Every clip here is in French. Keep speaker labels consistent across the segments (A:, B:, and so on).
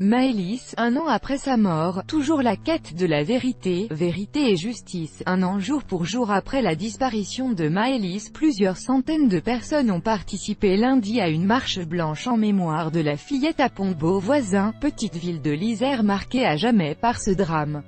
A: Maëlys, un an après sa mort, toujours la quête de la vérité, vérité et justice. Un an jour pour jour après la disparition de Maëlys, plusieurs centaines de personnes ont participé lundi à une marche blanche en mémoire de la fillette à Pont-de-Beauvoisin, petite ville de l'Isère marquée à jamais par ce drame.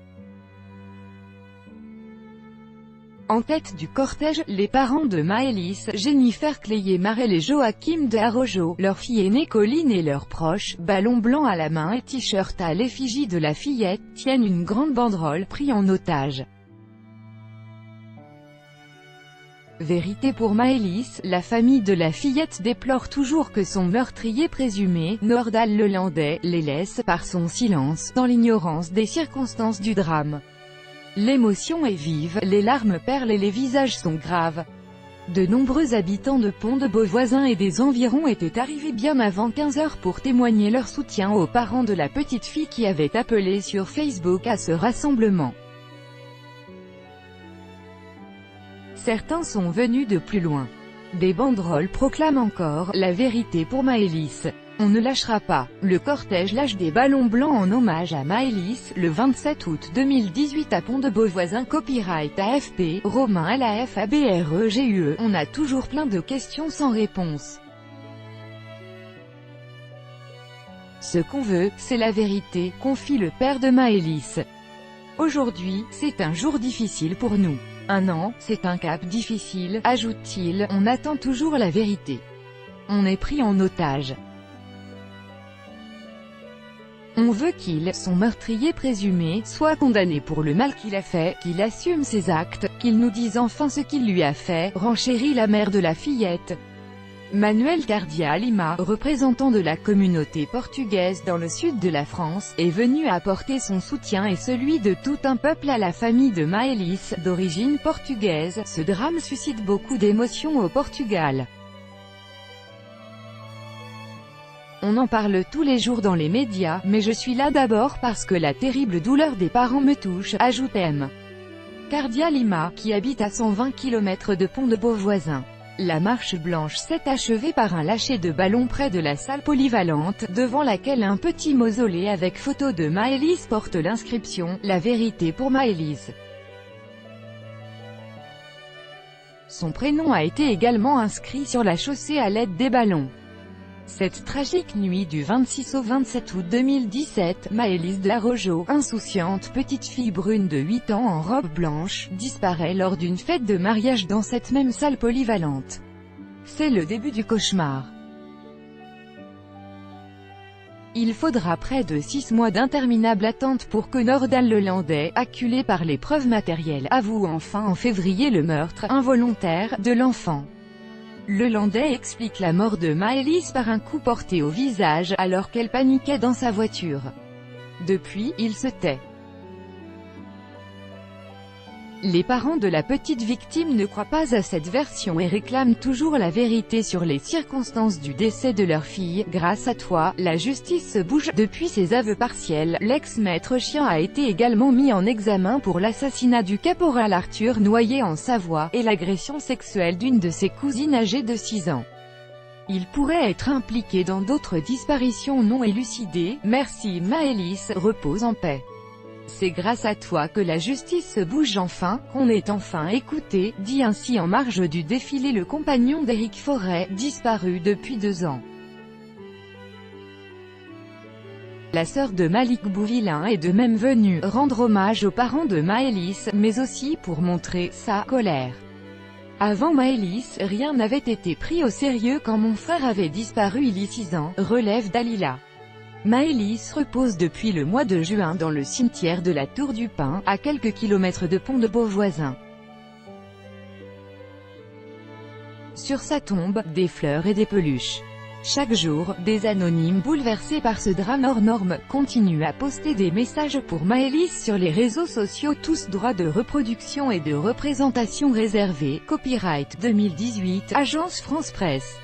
A: En tête du cortège, les parents de Maëlys, Jennifer Cléier-Marel et Joachim de Arrojo, leur fille aînée Colline et leurs proches, ballon blanc à la main et t-shirt à l'effigie de la fillette, tiennent une grande banderole, pris en otage. Vérité pour Maëlys, la famille de la fillette déplore toujours que son meurtrier présumé, Nordal Lelandais, les laisse, par son silence, dans l'ignorance des circonstances du drame. L'émotion est vive, les larmes perlent et les visages sont graves. De nombreux habitants de Pont-de-Beauvoisin et des environs étaient arrivés bien avant 15 h pour témoigner leur soutien aux parents de la petite fille qui avait appelé sur Facebook à ce rassemblement. Certains sont venus de plus loin. Des banderoles proclament encore « La vérité pour Maëlys ». On ne lâchera pas. Le cortège lâche des ballons blancs en hommage à Maëlys, le 27 août 2018 à Pont-de-Beauvoisin. Copyright AFP, Romain LAFABREGUE. On a toujours plein de questions sans réponse. Ce qu'on veut, c'est la vérité, confie le père de Maëlys. Aujourd'hui, c'est un jour difficile pour nous. Un an, c'est un cap difficile, ajoute-t-il, on attend toujours la vérité. On est pris en otage. On veut qu'il, son meurtrier présumé, soit condamné pour le mal qu'il a fait, qu'il assume ses actes, qu'il nous dise enfin ce qu'il lui a fait, renchérit la mère de la fillette. Manuel Cardia Lima, représentant de la communauté portugaise dans le sud de la France, est venu apporter son soutien et celui de tout un peuple à la famille de Maëlys, d'origine portugaise. Ce drame suscite beaucoup d'émotions au Portugal. On en parle tous les jours dans les médias, mais je suis là d'abord parce que la terrible douleur des parents me touche, ajoute M. Cardia Lima, qui habite à 120 km de Pont-de-Beauvoisin. La marche blanche s'est achevée par un lâcher de ballons près de la salle polyvalente, devant laquelle un petit mausolée avec photo de Maëlys porte l'inscription « La vérité pour Maëlys ». Son prénom a été également inscrit sur la chaussée à l'aide des ballons. Cette tragique nuit du 26 au 27 août 2017, Maëlys de Arrojo, insouciante petite fille brune de 8 ans en robe blanche, disparaît lors d'une fête de mariage dans cette même salle polyvalente. C'est le début du cauchemar. Il faudra près de 6 mois d'interminable attente pour que Nordal Lelandais, acculé par les preuves matérielles, avoue enfin en février le meurtre involontaire de l'enfant. Lelandais explique la mort de Maëlys par un coup porté au visage, alors qu'elle paniquait dans sa voiture. Depuis, il se tait. Les parents de la petite victime ne croient pas à cette version et réclament toujours la vérité sur les circonstances du décès de leur fille. Grâce à toi, la justice se bouge. Depuis ses aveux partiels, l'ex-maître chien a été également mis en examen pour l'assassinat du caporal Arthur Noyer en Savoie, et l'agression sexuelle d'une de ses cousines âgée de 6 ans. Il pourrait être impliqué dans d'autres disparitions non élucidées. Merci Maëlys, repose en paix. C'est grâce à toi que la justice se bouge enfin, qu'on est enfin écouté, dit ainsi en marge du défilé le compagnon d'Éric Forêt, disparu depuis 2 ans. La sœur de Malik Bouvillain est de même venue rendre hommage aux parents de Maëlys, mais aussi pour montrer sa colère. Avant Maëlys, rien n'avait été pris au sérieux quand mon frère avait disparu il y a 6 ans, relève Dalila. Maëlys repose depuis le mois de juin dans le cimetière de la Tour du Pin, à quelques kilomètres de Pont-de-Beauvoisin. Sur sa tombe, des fleurs et des peluches. Chaque jour, des anonymes bouleversés par ce drame hors norme, continuent à poster des messages pour Maëlys sur les réseaux sociaux. Tous droits de reproduction et de représentation réservés. Copyright 2018, Agence France Presse.